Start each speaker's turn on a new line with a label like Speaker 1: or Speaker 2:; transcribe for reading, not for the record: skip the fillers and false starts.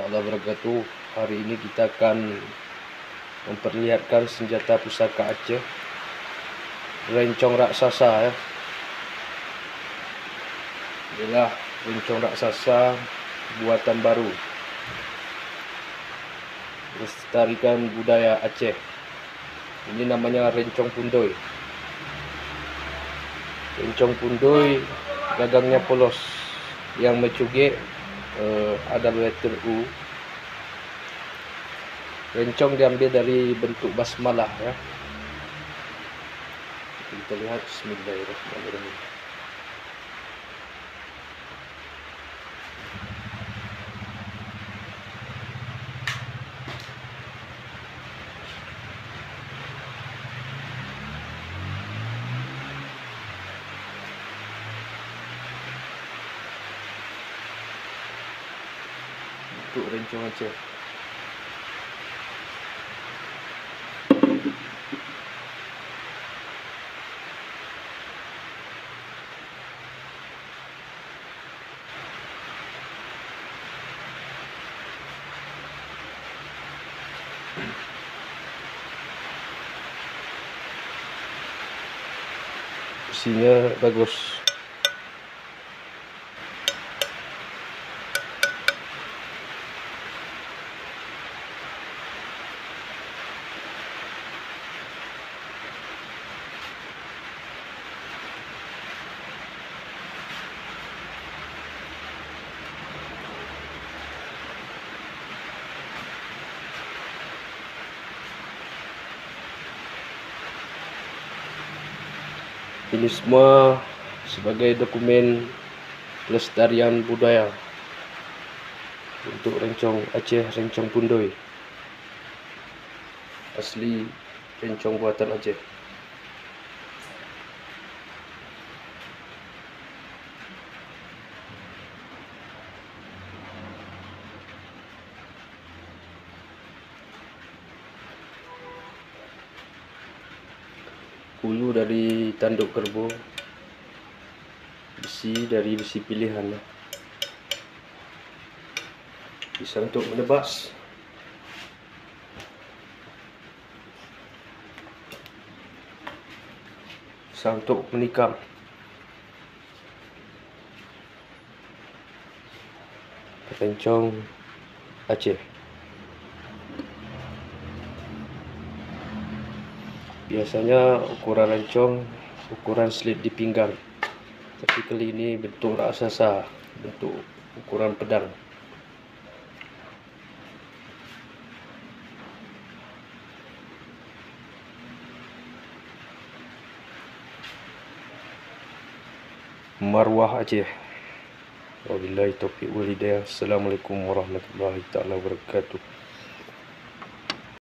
Speaker 1: warahmatullahi wabarakatuh. Hari ini kita akan memperlihatkan senjata pusaka Aceh, rencong raksasa ya. Inilah rencong raksasa buatan baru, melestarikan budaya Aceh. Ini namanya rencong pundoy. Rencong pundoy gagangnya polos, yang mencugik ada letter U. Rencong diambil dari bentuk basmalah ya. Kita lihat, bismillahirrahmanirrahim. Untuk rencong Aceh. Besinya bagus. Ini semua sebagai dokumen pelestarian budaya untuk rencong Aceh, rencong pundoy asli, rencong buatan Aceh. Ulu dari tanduk kerbau, besi dari besi pilihan, bisa untuk menebas, bisa untuk menikam. Rencong Aceh. Biasanya ukuran rencong ukuran slit di pinggang, tapi kali ini bentuk raksasa, bentuk ukuran pedang. Marwah Aceh. Wabillahi taufiq wal hidayah. Assalamualaikum warahmatullahi wabarakatuh.